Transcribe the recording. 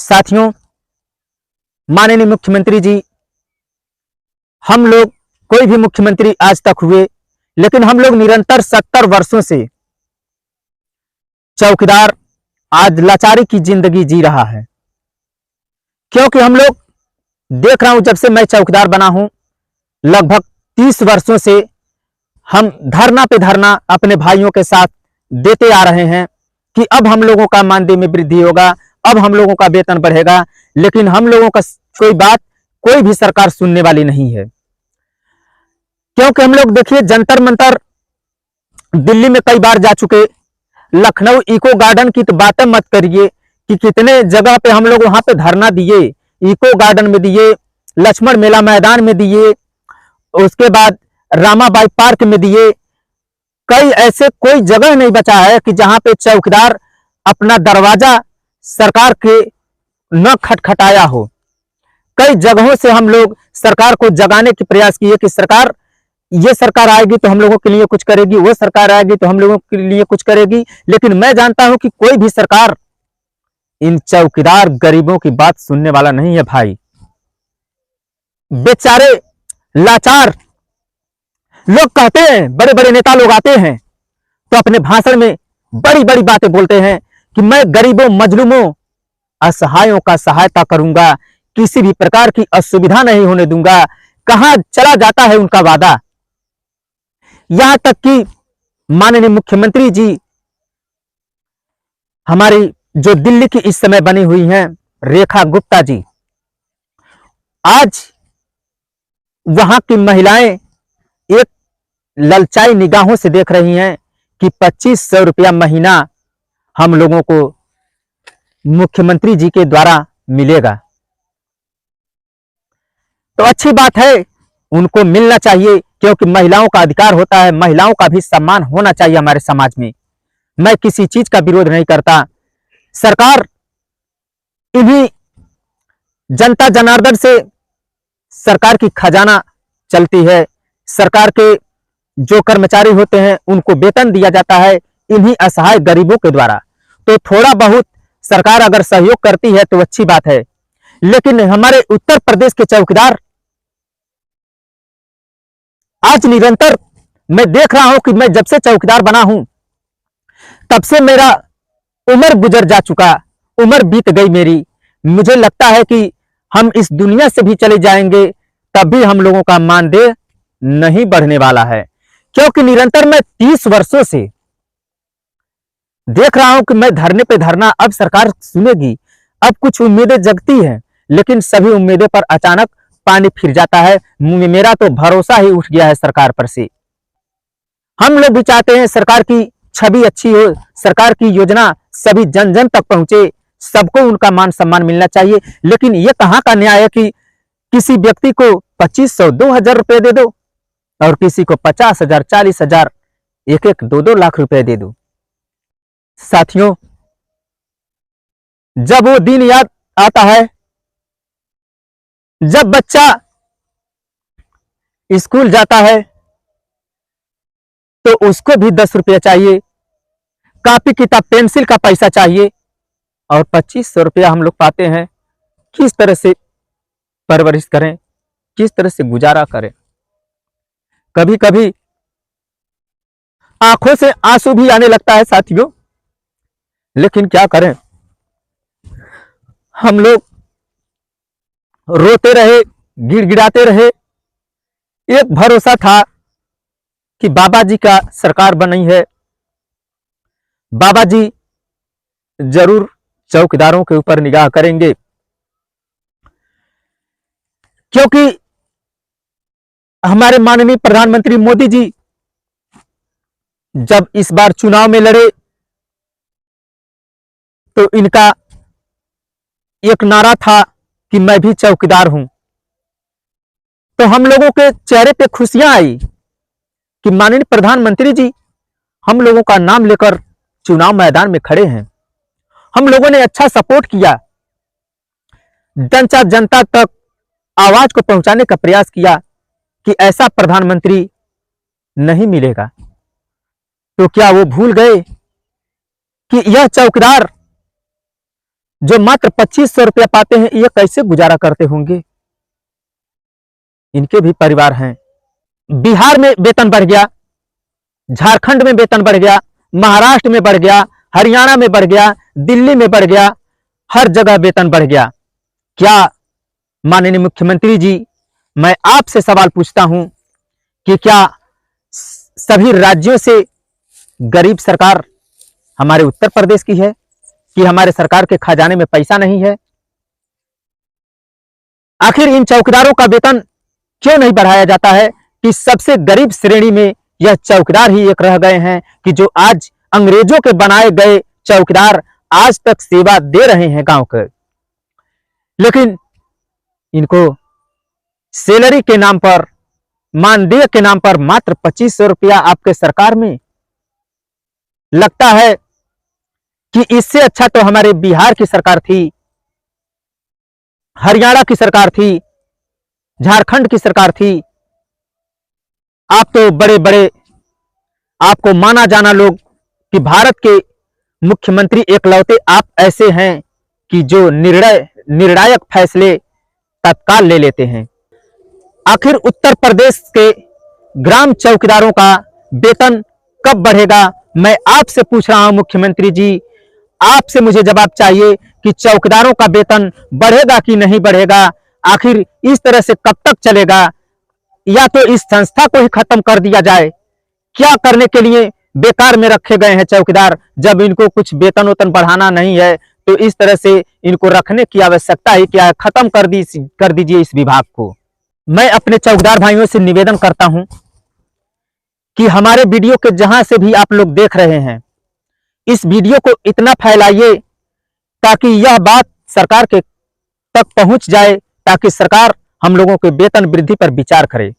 साथियों, माननीय मुख्यमंत्री जी, हम लोग कोई भी मुख्यमंत्री आज तक हुए, लेकिन हम लोग निरंतर 70 वर्षों से चौकीदार आज लाचारी की जिंदगी जी रहा है। क्योंकि हम लोग देख रहा हूं, जब से मैं चौकीदार बना हूं, लगभग 30 वर्षों से हम धरना पे धरना अपने भाइयों के साथ देते आ रहे हैं कि अब हम लोगों का मानदेय में वृद्धि होगा, अब हम लोगों का वेतन बढ़ेगा, लेकिन हम लोगों का कोई बात कोई भी सरकार सुनने वाली नहीं है। क्योंकि हम लोग देखिए, जंतर मंतर दिल्ली में कई बार जा चुके, लखनऊ इको गार्डन की तो बातें मत करिए कि कितने जगह पे हम लोग वहां पे धरना दिए, इको गार्डन में दिए, लक्ष्मण मेला मैदान में दिए, उसके बाद रामाबाई पार्क में दिए। कई ऐसे कोई जगह नहीं बचा है कि जहां पे चौकीदार अपना दरवाजा सरकार के न खटखटाया हो। कई जगहों से हम लोग सरकार को जगाने के प्रयास किए कि सरकार, ये सरकार आएगी तो हम लोगों के लिए कुछ करेगी, वो सरकार आएगी तो हम लोगों के लिए कुछ करेगी, लेकिन मैं जानता हूं कि कोई भी सरकार इन चौकीदार गरीबों की बात सुनने वाला नहीं है। भाई बेचारे लाचार लोग कहते हैं, बड़े बड़े नेता लोग आते हैं तो अपने भाषण में बड़ी बड़ी बातें बोलते हैं कि मैं गरीबों, मजलूमों, असहायों का सहायता करूंगा, किसी भी प्रकार की असुविधा नहीं होने दूंगा। कहां चला जाता है उनका वादा। यहां तक कि माननीय मुख्यमंत्री जी, हमारी जो दिल्ली की इस समय बनी हुई हैं रेखा गुप्ता जी, आज वहां की महिलाएं एक ललचाई निगाहों से देख रही हैं कि 2500 रुपया महीना हम लोगों को मुख्यमंत्री जी के द्वारा मिलेगा। तो अच्छी बात है, उनको मिलना चाहिए, क्योंकि महिलाओं का अधिकार होता है, महिलाओं का भी सम्मान होना चाहिए हमारे समाज में। मैं किसी चीज का विरोध नहीं करता। सरकार इन्हीं जनता जनार्दन से सरकार की खजाना चलती है। सरकार के जो कर्मचारी होते हैं उनको वेतन दिया जाता है इन्हीं असहाय गरीबों के द्वारा। तो थोड़ा बहुत सरकार अगर सहयोग करती है तो अच्छी बात है, लेकिन हमारे उत्तर प्रदेश के चौकीदार आज निरंतर, मैं देख रहा हूं कि मैं जब से चौकीदार बना हूं तब से मेरा उम्र गुजर जा चुका, उम्र बीत गई मेरी। मुझे लगता है कि हम इस दुनिया से भी चले जाएंगे तब भी हम लोगों का मानदेय नहीं बढ़ने वाला है। क्योंकि निरंतर मैं 30 वर्षों से देख रहा हूं कि मैं धरने पे धरना, अब सरकार सुनेगी, अब कुछ उम्मीदें जगती हैं, लेकिन सभी उम्मीदें पर अचानक पानी फिर जाता है। मेरा तो भरोसा ही उठ गया है सरकार पर से। हम लोग भी चाहते हैं सरकार की छवि अच्छी हो, सरकार की योजना सभी जन जन तक पहुंचे, सबको उनका मान सम्मान मिलना चाहिए। लेकिन ये कहां का न्याय है कि किसी व्यक्ति को 2500, 2000 रुपए दे दो और किसी को 50,000, 40,000, 1-1, 2-2 लाख रुपए दे दो। साथियों, जब वो दिन याद आता है जब बच्चा स्कूल जाता है तो उसको भी 10 रुपया चाहिए, कॉपी किताब पेंसिल का पैसा चाहिए, और 2500 रुपया हम लोग पाते हैं। किस तरह से परवरिश करें, किस तरह से गुजारा करें। कभी कभी आंखों से आंसू भी आने लगता है साथियों, लेकिन क्या करें। हम लोग रोते रहे, गिड़गिड़ाते रहे। एक भरोसा था कि बाबा जी का सरकार बनी है, बाबा जी जरूर चौकीदारों के ऊपर निगाह करेंगे। क्योंकि हमारे माननीय प्रधानमंत्री मोदी जी जब इस बार चुनाव में लड़े तो इनका एक नारा था कि मैं भी चौकीदार हूं। तो हम लोगों के चेहरे पे खुशियां आई कि माननीय प्रधानमंत्री जी हम लोगों का नाम लेकर चुनाव मैदान में खड़े हैं। हम लोगों ने अच्छा सपोर्ट किया, जनता तक आवाज को पहुंचाने का प्रयास किया कि ऐसा प्रधानमंत्री नहीं मिलेगा। तो क्या वो भूल गए कि यह चौकीदार जो मात्र 2500 रुपया पाते हैं, ये कैसे गुजारा करते होंगे? इनके भी परिवार हैं। बिहार में वेतन बढ़ गया, झारखंड में वेतन बढ़ गया, महाराष्ट्र में बढ़ गया, हरियाणा में बढ़ गया, दिल्ली में बढ़ गया, हर जगह वेतन बढ़ गया। क्या माननीय मुख्यमंत्री जी, मैं आपसे सवाल पूछता हूं कि क्या सभी राज्यों से गरीब सरकार हमारे उत्तर प्रदेश की है कि हमारे सरकार के खजाने में पैसा नहीं है? आखिर इन चौकीदारों का वेतन क्यों नहीं बढ़ाया जाता है कि सबसे गरीब श्रेणी में यह चौकीदार ही एक रह गए हैं कि जो आज अंग्रेजों के बनाए गए चौकीदार आज तक सेवा दे रहे हैं गांव के। लेकिन इनको सैलरी के नाम पर, मानदेय के नाम पर मात्र 2500 रुपया आपके सरकार में लगता है कि इससे अच्छा तो हमारे बिहार की सरकार थी, हरियाणा की सरकार थी, झारखंड की सरकार थी। आप तो बड़े बड़े, आपको माना जाना लोग कि भारत के मुख्यमंत्री एकलौते आप ऐसे हैं कि जो निर्णायक फैसले तत्काल ले लेते हैं। आखिर उत्तर प्रदेश के ग्राम चौकीदारों का वेतन कब बढ़ेगा? मैं आपसे पूछ रहा हूं मुख्यमंत्री जी, आपसे मुझे जवाब चाहिए कि चौकीदारों का वेतन बढ़ेगा कि नहीं बढ़ेगा? आखिर इस तरह से कब तक चलेगा? या तो इस संस्था को ही खत्म कर दिया जाए। क्या करने के लिए बेकार में रखे गए हैं चौकीदार? जब इनको कुछ वेतन वेतन बढ़ाना नहीं है तो इस तरह से इनको रखने की आवश्यकता ही क्या है? खत्म कर दीजिए इस विभाग को। मैं अपने चौकीदार भाइयों से निवेदन करता हूं कि हमारे वीडियो के जहां से भी आप लोग देख रहे हैं, इस वीडियो को इतना फैलाइए ताकि यह बात सरकार के तक पहुंच जाए, ताकि सरकार हम लोगों के वेतन वृद्धि पर विचार करे।